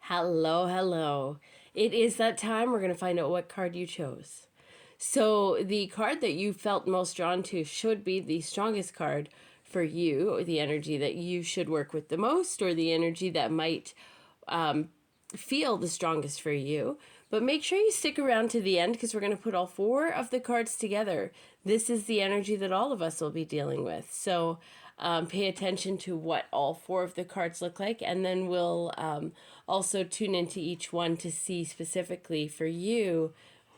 Hello, hello. It is that time. We're going to find out what card you chose. So, the card that you felt most drawn to should be the strongest card for you, or the energy that you should work with the most, or the energy that might feel the strongest for you. But make sure you stick around to the end because we're going to put all four of the cards together. This is the energy that all of us will be dealing with. So pay attention to what all four of the cards look like, and then we'll also tune into each one to see specifically for you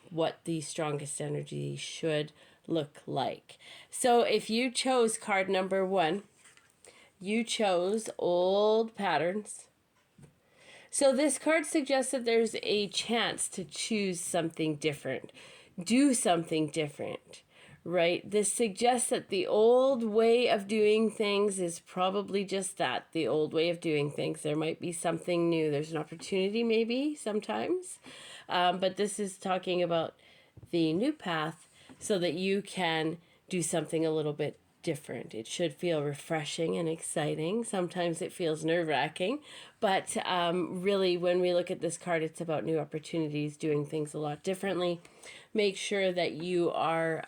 what the strongest energy should look like. So if you chose card number 1, you chose old patterns. So this card suggests that there's a chance to choose something different, do something different, right? This suggests that the old way of doing things is probably just that, the old way of doing things. There might be something new. There's an opportunity maybe sometimes, but this is talking about the new path so that you can do something a little bit different. It should feel refreshing and exciting. Sometimes it feels nerve-wracking, but really when we look at this card, it's about new opportunities, doing things a lot differently. Make sure that you are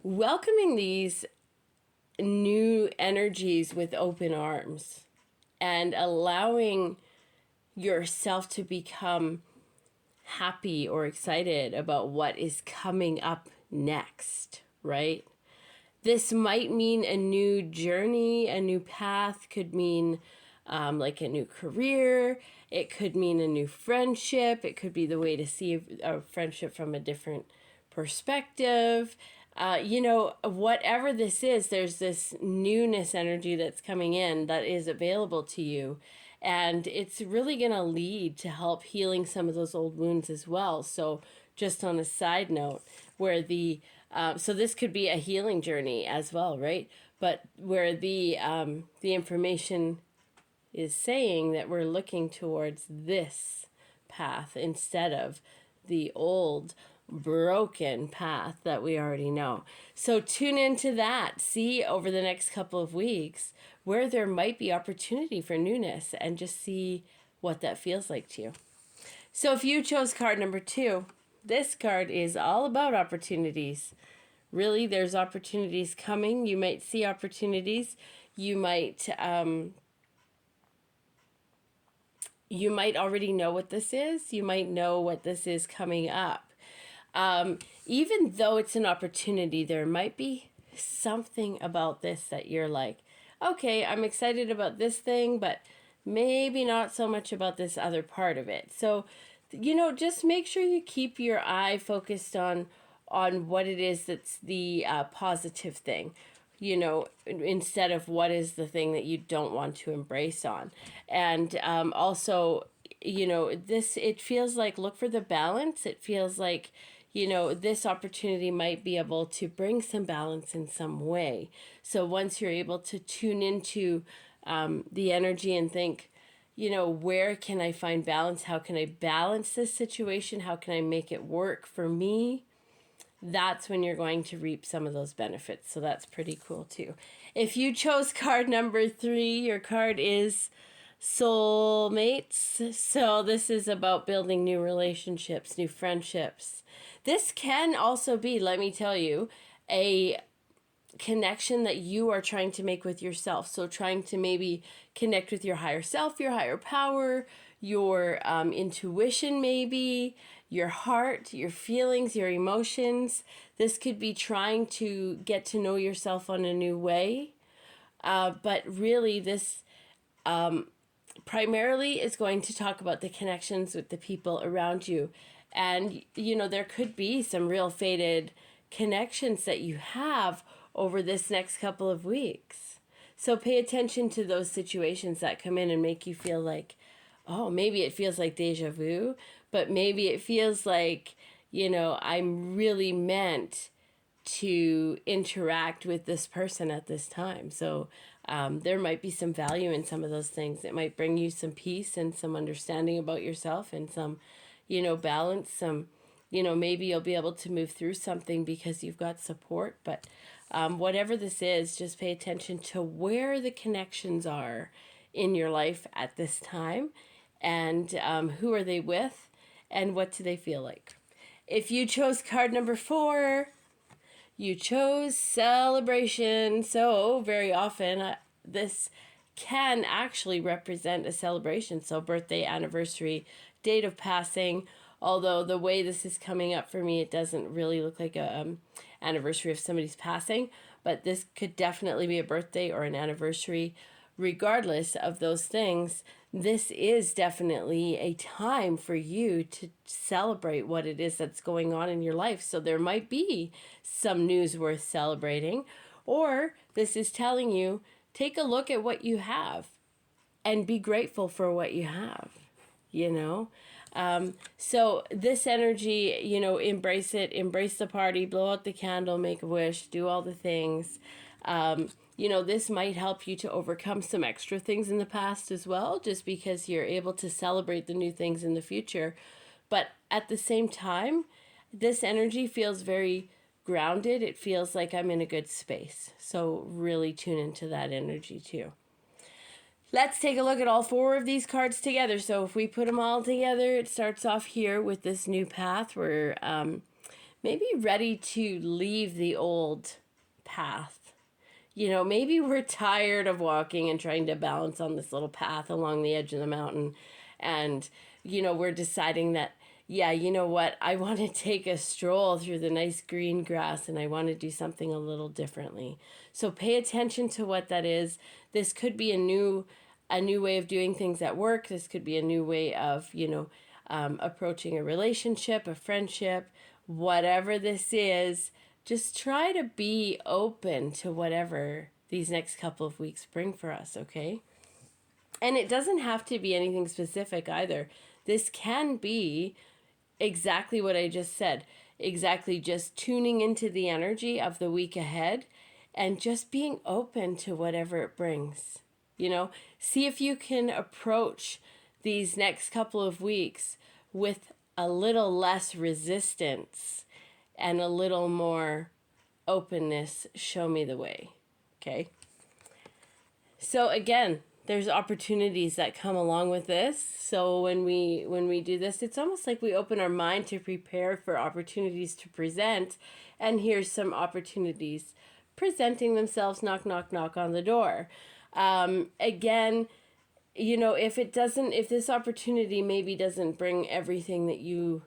welcoming these new energies with open arms and allowing yourself to become happy or excited about what is coming up next, right? This might mean a new journey, a new path, could mean like a new career. It could mean a new friendship. It could be the way to see a friendship from a different perspective. Whatever this is, there's this newness energy that's coming in that is available to you. And it's really going to lead to help healing some of those old wounds as well. So just on a side note, where so this could be a healing journey as well, right? But where the information is saying that we're looking towards this path instead of the old broken path that we already know. So tune into that. See over the next couple of weeks where there might be opportunity for newness, and just see what that feels like to you. So if you chose card number 2, this card is all about opportunities. Really, there's opportunities coming. You might see opportunities. You might already know what this is. You might know what this is coming up. Even though it's an opportunity, there might be something about this that you're like, okay, I'm excited about this thing, but maybe not so much about this other part of it. So, just make sure you keep your eye focused on what it is that's the positive thing, instead of what is the thing that you don't want to embrace on. And also, it feels like, look for the balance. It feels like, this opportunity might be able to bring some balance in some way. So once you're able to tune into the energy and think, where can I find balance? How can I balance this situation? How can I make it work for me? That's when you're going to reap some of those benefits. So that's pretty cool too. If you chose card number 3, your card is soulmates. So this is about building new relationships, new friendships. This can also be, let me tell you, a connection that you are trying to make with yourself. So trying to maybe connect with your higher self, your higher power, your intuition maybe, your heart, your feelings, your emotions. This could be trying to get to know yourself on a new way. But really this primarily is going to talk about the connections with the people around you. And, there could be some real faded connections that you have over this next couple of weeks. So pay attention to those situations that come in and make you feel like, oh, maybe it feels like deja vu, but maybe it feels like, I'm really meant to interact with this person at this time. So there might be some value in some of those things. It might bring you some peace and some understanding about yourself and some, balance, some, maybe you'll be able to move through something because you've got support. But whatever this is, just pay attention to where the connections are in your life at this time, and who are they with, and what do they feel like. If you chose card number 4, you chose celebration. So very often this can actually represent a celebration. So birthday, anniversary, date of passing. Although the way this is coming up for me, it doesn't really look like a anniversary of somebody's passing. But this could definitely be a birthday or an anniversary. Regardless of those things, this is definitely a time for you to celebrate what it is that's going on in your life. So there might be some news worth celebrating, or this is telling you, take a look at what you have and be grateful for what you have, you know? So this energy, you know, embrace it, embrace the party, blow out the candle, make a wish, do all the things. You know, this might help you to overcome some extra things in the past as well, just because you're able to celebrate the new things in the future. But at the same time, this energy feels very grounded. It feels like I'm in a good space. So really tune into that energy too. Let's take a look at all 4 of these cards together. So if we put them all together, it starts off here with this new path. We're maybe ready to leave the old path. You know, maybe we're tired of walking and trying to balance on this little path along the edge of the mountain. And, you know, we're deciding that, yeah, you know what, I want to take a stroll through the nice green grass and I want to do something a little differently. So pay attention to what that is. This could be a new way of doing things at work. This could be a new way of, you know, approaching a relationship, a friendship, whatever this is. Just try to be open to whatever these next couple of weeks bring for us, okay? And it doesn't have to be anything specific either. This can be exactly what I just said. Exactly just tuning into the energy of the week ahead and just being open to whatever it brings. You know, see if you can approach these next couple of weeks with a little less resistance and a little more openness. Show me the way. Okay. So again, there's opportunities that come along with this. So when we do this, it's almost like we open our mind to prepare for opportunities to present. And here's some opportunities presenting themselves, knock, knock, knock on the door. Again, you know, if this opportunity maybe doesn't bring everything that you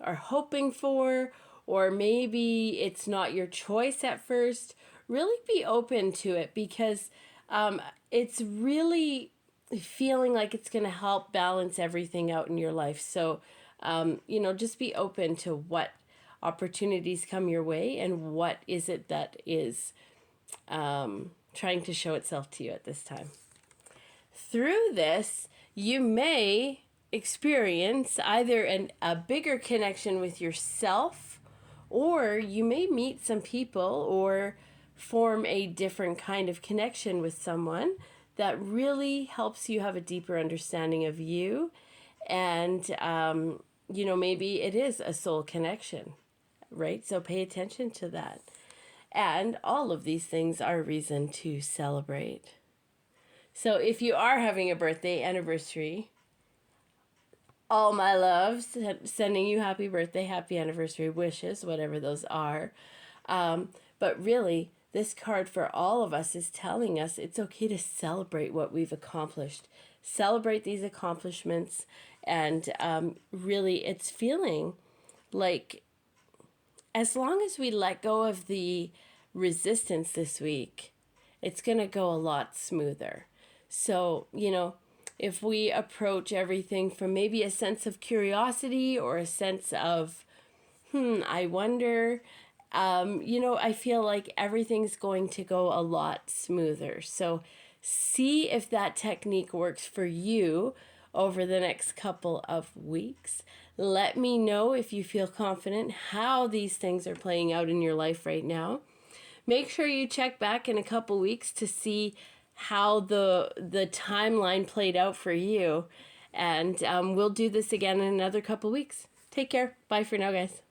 are hoping for, or maybe it's not your choice at first, really be open to it, because it's really feeling like it's going to help balance everything out in your life. So, you know, just be open to what opportunities come your way and what is it that is trying to show itself to you at this time. Through this, you may experience either a bigger connection with yourself, or you may meet some people or form a different kind of connection with someone that really helps you have a deeper understanding of you. And, you know, maybe it is a soul connection, right? So pay attention to that. And all of these things are a reason to celebrate. So if you are having a birthday, anniversary, all my loves, sending you happy birthday, happy anniversary wishes, whatever those are. But really, this card for all of us is telling us it's okay to celebrate what we've accomplished. Celebrate these accomplishments. And really, it's feeling like as long as we let go of the resistance this week, it's going to go a lot smoother. So, you know, if we approach everything from maybe a sense of curiosity or a sense of, I wonder, you know, I feel like everything's going to go a lot smoother. So see if that technique works for you over the next couple of weeks. Let me know if you feel confident how these things are playing out in your life right now. Make sure you check back in a couple weeks to see how the timeline played out for you. And we'll do this again in another couple weeks. Take care. Bye for now, guys.